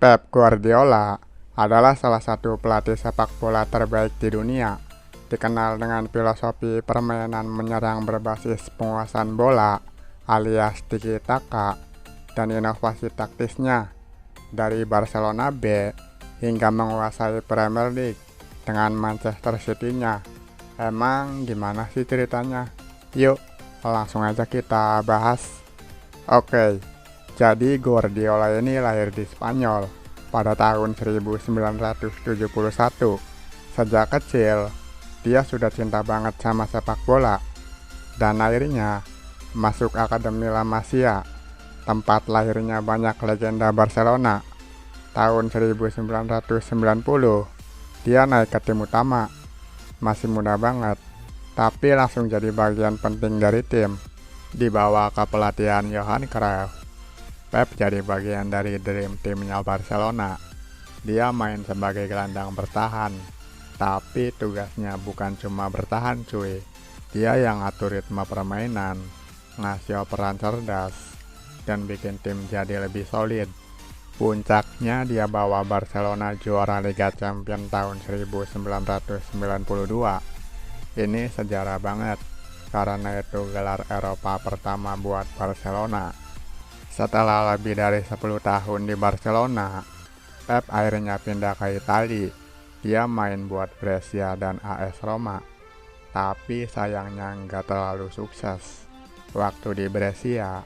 Pep Guardiola adalah salah satu pelatih sepak bola terbaik di dunia, dikenal dengan filosofi permainan menyerang berbasis penguasaan bola alias tiki-taka dan inovasi taktisnya dari Barcelona B hingga menguasai Premier League dengan Manchester City-nya. Emang gimana sih ceritanya? Yuk, langsung aja kita bahas. Oke, jadi Guardiola ini lahir di Spanyol pada tahun 1971. Sejak kecil, dia sudah cinta banget sama sepak bola dan akhirnya masuk Akademi La Masia, tempat lahirnya banyak legenda Barcelona. Tahun 1990, dia naik ke tim utama. Masih muda banget, tapi langsung jadi bagian penting dari tim. Dibawa ke pelatihan Johan Cruyff, Pep jadi bagian dari Dream Team-nya Barcelona. Dia main sebagai gelandang bertahan, tapi tugasnya bukan cuma bertahan cuy. Dia yang atur ritme permainan, ngasih operan cerdas, dan bikin tim jadi lebih solid. Puncaknya dia bawa Barcelona juara Liga Champions tahun 1992. Ini sejarah banget, karena itu gelar Eropa pertama buat Barcelona. Setelah lebih dari 10 tahun di Barcelona, Pep akhirnya pindah ke Italia. Dia main buat Brescia dan AS Roma, tapi sayangnya nggak terlalu sukses. Waktu di Brescia,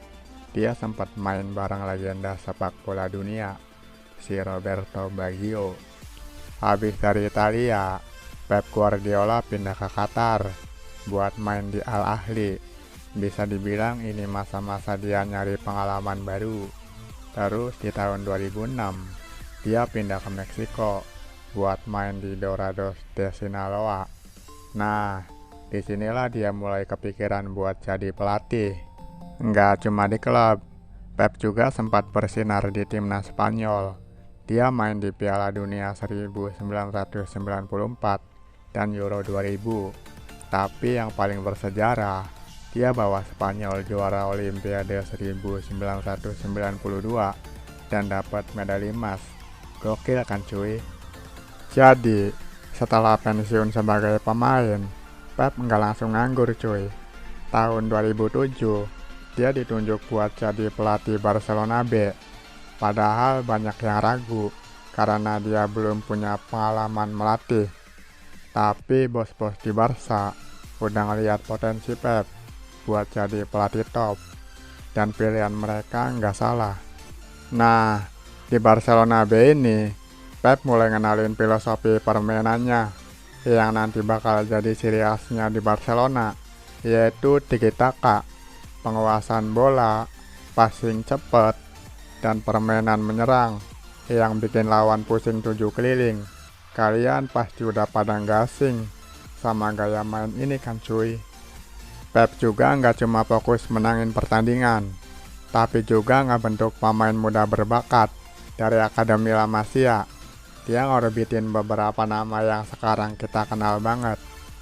dia sempat main bareng legenda sepak bola dunia, si Roberto Baggio. Habis dari Italia, Pep Guardiola pindah ke Qatar buat main di Al Ahly. Bisa dibilang ini masa-masa dia nyari pengalaman baru. Terus di tahun 2006, dia pindah ke Meksiko buat main di Dorados de Sinaloa. Nah, disinilah dia mulai kepikiran buat jadi pelatih. Nggak cuma di klub, Pep juga sempat bersinar di timnas Spanyol. Dia main di Piala Dunia 1994 dan Euro 2000. Tapi yang paling bersejarah, dia bawa Spanyol juara Olimpiade 1992 dan dapat medali emas. Gokil kan cuy? Jadi, setelah pensiun sebagai pemain, Pep nggak langsung nganggur cuy. Tahun 2007, dia ditunjuk buat jadi pelatih Barcelona B. Padahal banyak yang ragu karena dia belum punya pengalaman melatih. Tapi bos-bos di Barca udah ngeliat potensi Pep buat jadi pelatih top, dan pilihan mereka nggak salah. Nah, di Barcelona B ini, Pep mulai ngenalin filosofi permainannya yang nanti bakal jadi ciri khasnya di Barcelona, yaitu tiki-taka, penguasaan bola, passing cepat, dan permainan menyerang yang bikin lawan pusing 7 keliling. Kalian pasti udah pada nggak asing sama gaya main ini kan cuy. Pep juga nggak cuma fokus menangin pertandingan, tapi juga ngebentuk pemain muda berbakat dari Akademi La Masia. Dia ngorbitin beberapa nama yang sekarang kita kenal banget.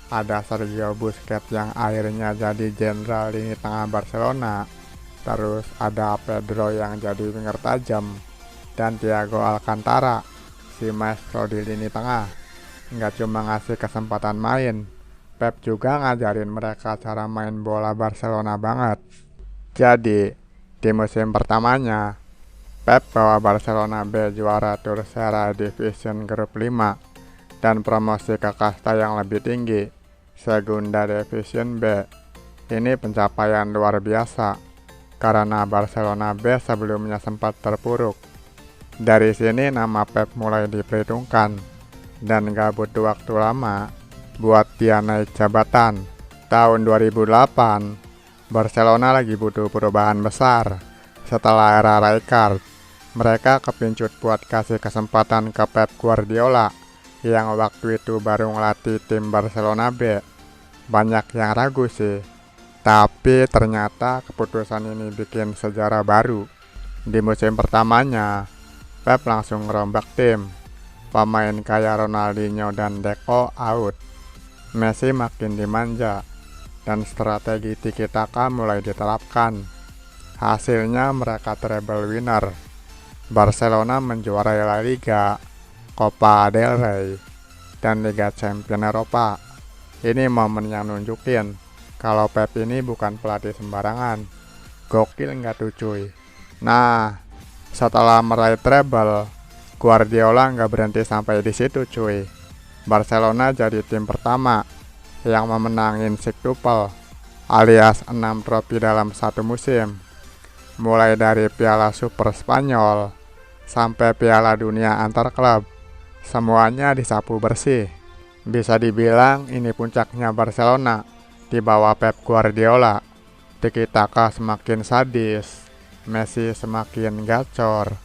Ada Sergio Busquets yang akhirnya jadi jenderal lini tengah Barcelona. Terus ada Pedro yang jadi winger tajam, dan Thiago Alcantara, si maestro di lini tengah. Nggak cuma ngasih kesempatan main, Pep juga ngajarin mereka cara main bola Barcelona banget. Jadi, di musim pertamanya, Pep bawa Barcelona B juara Tercera Division Grup 5 dan promosi ke kasta yang lebih tinggi, Segunda Division B. Ini pencapaian luar biasa, karena Barcelona B sebelumnya sempat terpuruk. Dari sini nama Pep mulai diperhitungkan, dan gak butuh waktu lama buat dia naik jabatan. Tahun 2008, Barcelona lagi butuh perubahan besar. Setelah era Rijkaard, mereka kepincut buat kasih kesempatan ke Pep Guardiola yang waktu itu baru ngelatih tim Barcelona B. Banyak yang ragu sih, tapi ternyata keputusan ini bikin sejarah baru. Di musim pertamanya, Pep langsung ngerombak tim. Pemain kayak Ronaldinho dan Deco out. Messi makin dimanja, dan strategi tiki-taka mulai diterapkan. Hasilnya mereka treble winner. Barcelona menjuarai La Liga, Copa del Rey, dan Liga Champions Eropa. Ini momen yang nunjukin kalau Pep ini bukan pelatih sembarangan. Gokil nggak tuh cuy? Nah, setelah meraih treble, Guardiola nggak berhenti sampai di situ cuy. Barcelona jadi tim pertama yang memenangin sextuple alias 6 trofi dalam satu musim. Mulai dari Piala Super Spanyol sampai Piala Dunia antar klub, semuanya disapu bersih. Bisa dibilang ini puncaknya Barcelona di bawah Pep Guardiola. Tiki-taka semakin sadis, Messi semakin gacor,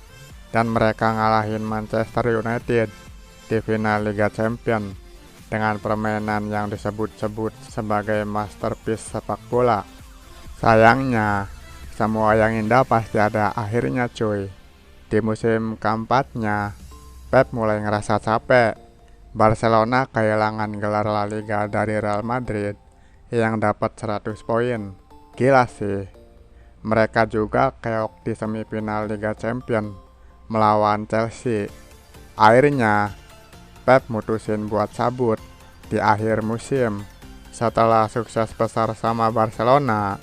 dan mereka ngalahin Manchester United di final Liga Champions dengan permainan yang disebut-sebut sebagai masterpiece sepak bola. Sayangnya, semua yang indah pasti ada akhirnya cuy. Di musim keempatnya, Pep mulai ngerasa capek. Barcelona kehilangan gelar La Liga dari Real Madrid yang dapat 100 poin. Gila sih. Mereka juga keok di semifinal Liga Champions melawan Chelsea. Akhirnya, Pep mutusin buat cabut di akhir musim. Setelah sukses besar sama Barcelona,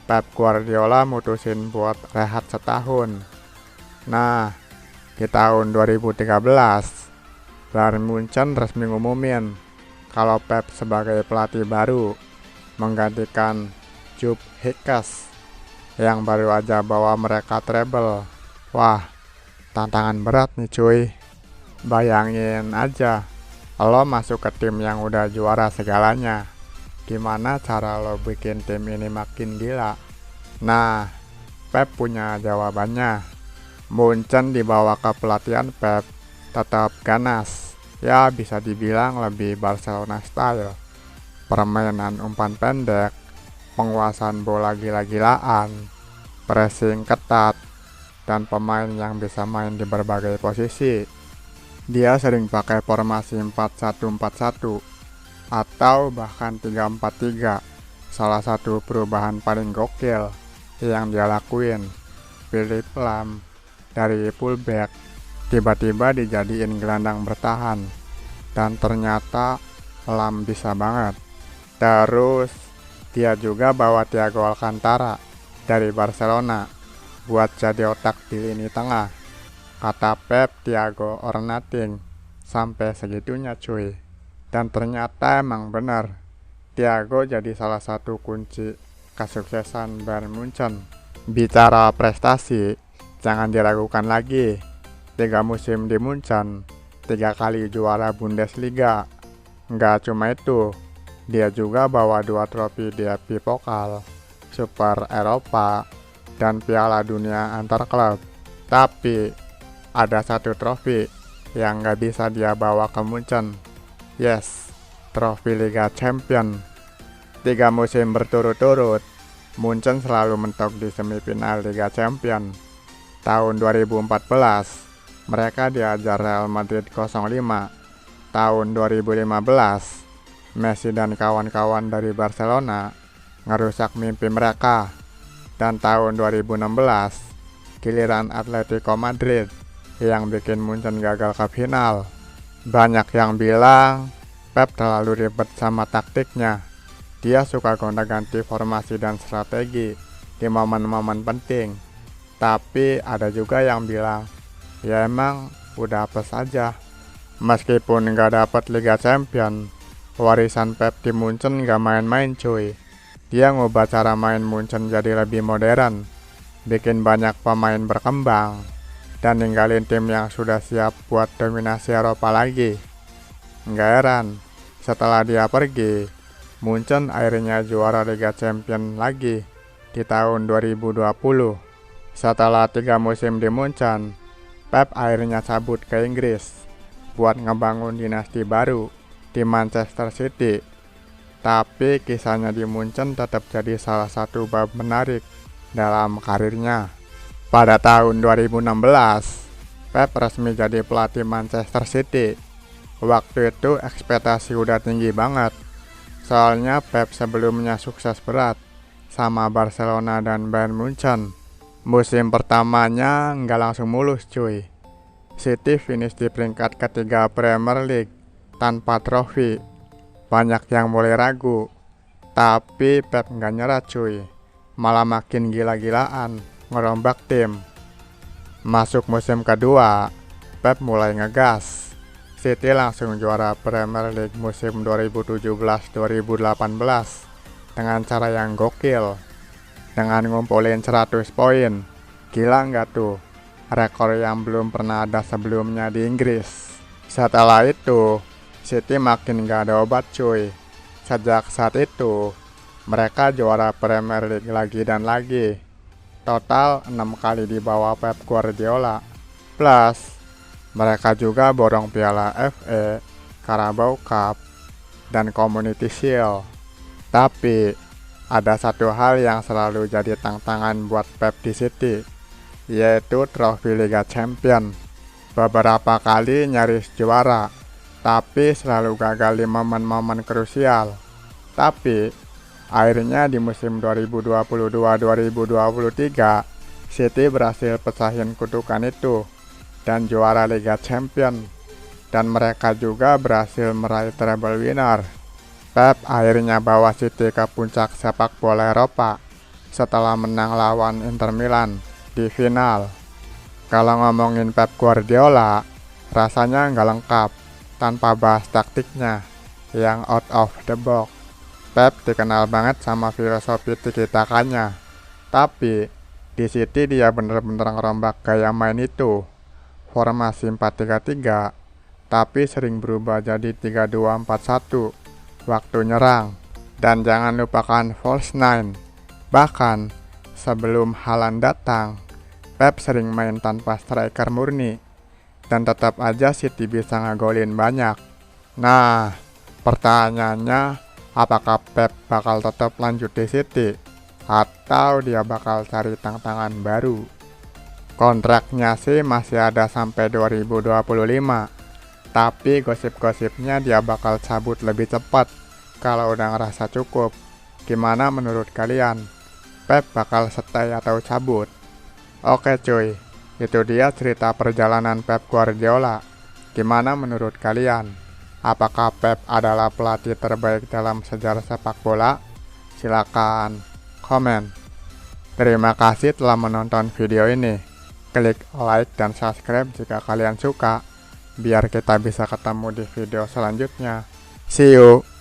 Pep Guardiola mutusin buat rehat setahun. Nah, di tahun 2013, Bayern Munchen resmi ngumumin kalau Pep sebagai pelatih baru menggantikan Jupp Heynckes yang baru aja bawa mereka treble. Wah, tantangan berat nih cuy. Bayangin aja, lo masuk ke tim yang udah juara segalanya. Gimana cara lo bikin tim ini makin gila? Nah, Pep punya jawabannya. Munchen dibawa ke pelatihan Pep tetap ganas. Ya bisa dibilang lebih Barcelona style. Permainan umpan pendek, penguasaan bola gila-gilaan, pressing ketat, dan pemain yang bisa main di berbagai posisi. Dia sering pakai formasi 4-1-4-1 atau bahkan 3-4-3. Salah satu perubahan paling gokil yang dia lakuin, Philipp Lahm dari fullback tiba-tiba dijadiin gelandang bertahan, dan ternyata Lahm bisa banget. Terus dia juga bawa Thiago Alcantara dari Barcelona buat jadi otak di lini tengah. Kata Pep, Thiago or nothing. Sampai segitunya cuy. Dan ternyata emang benar, Thiago jadi salah satu kunci kesuksesan Bayern Munchen. Bicara prestasi, jangan diragukan lagi. 3 musim di Munchen, 3 kali juara Bundesliga. Nggak cuma itu, dia juga bawa 2 trofi DFB Pokal, Super Eropa, dan Piala Dunia antar klub. Tapi ada satu trofi yang nggak bisa dia bawa ke Munchen. Yes, trofi Liga Champions. 3 musim berturut-turut, Munchen selalu mentok di semifinal Liga Champions. Tahun 2014, mereka diajar Real Madrid 0-5. Tahun 2015, Messi dan kawan-kawan dari Barcelona ngerusak mimpi mereka. Dan tahun 2016, giliran Atletico Madrid yang bikin Munchen gagal ke final. Banyak yang bilang Pep terlalu ribet sama taktiknya. Dia suka gonta-ganti formasi dan strategi di momen-momen penting. Tapi ada juga yang bilang, ya emang udah apes aja. Meskipun nggak dapat Liga Champions, warisan Pep di Munchen nggak main-main cuy. Dia ngubah cara main Munchen jadi lebih modern, bikin banyak pemain berkembang, dan ninggalin tim yang sudah siap buat dominasi Eropa lagi. Nggak heran, setelah dia pergi, Munchen akhirnya juara Liga Champions lagi di tahun 2020. Setelah 3 musim di Munchen, Pep akhirnya cabut ke Inggris buat ngebangun dinasti baru di Manchester City. Tapi kisahnya di Munchen tetap jadi salah satu bab menarik dalam karirnya. Pada tahun 2016, Pep resmi jadi pelatih Manchester City. Waktu itu ekspektasi udah tinggi banget. Soalnya Pep sebelumnya sukses berat sama Barcelona dan Bayern Munchen. Musim pertamanya nggak langsung mulus cuy. City finish di peringkat ketiga Premier League tanpa trofi. Banyak yang mulai ragu, tapi Pep nggak nyerah cuy. Malah makin gila-gilaan ngerombak tim. Masuk musim kedua, Pep mulai ngegas. City langsung juara Premier League musim 2017-2018 dengan cara yang gokil. Dengan ngumpulin 100 poin. Gila nggak tuh? Rekor yang belum pernah ada sebelumnya di Inggris. Setelah itu, City makin nggak ada obat cuy. Sejak saat itu, mereka juara Premier League lagi dan lagi. Total 6 kali di bawah Pep Guardiola. Plus, mereka juga borong piala FA, Carabao Cup, dan Community Shield. Tapi, ada satu hal yang selalu jadi tantangan buat Pep di City, yaitu trofi Liga Champion. Beberapa kali nyaris juara, tapi selalu gagal di momen-momen krusial. Tapi, akhirnya di musim 2022-2023, City berhasil pecahin kutukan itu dan juara Liga Champion. Dan mereka juga berhasil meraih treble winner. Pep akhirnya bawa City ke puncak sepak bola Eropa setelah menang lawan Inter Milan di final. Kalau ngomongin Pep Guardiola, rasanya nggak lengkap tanpa bahas taktiknya yang out of the box. Pep dikenal banget sama filosofi tiki-takanya, tapi di City dia bener-bener ngerombak gaya main itu. Formasi 4-3-3, tapi sering berubah jadi 3-2-4-1 waktu nyerang. Dan jangan lupakan false nine. Bahkan sebelum Haaland datang, Pep sering main tanpa striker murni, dan tetap aja City bisa ngegolin banyak. Nah, pertanyaannya, apakah Pep bakal tetap lanjut di City atau dia bakal cari tantangan baru? Kontraknya sih masih ada sampai 2025. Tapi gosip-gosipnya dia bakal cabut lebih cepat kalau udah ngerasa cukup. Gimana menurut kalian? Pep bakal stay atau cabut? Oke cuy, itu dia cerita perjalanan Pep Guardiola. Gimana menurut kalian? Apakah Pep adalah pelatih terbaik dalam sejarah sepak bola? Silakan komen. Terima kasih telah menonton video ini. Klik like dan subscribe jika kalian suka, biar kita bisa ketemu di video selanjutnya. See you!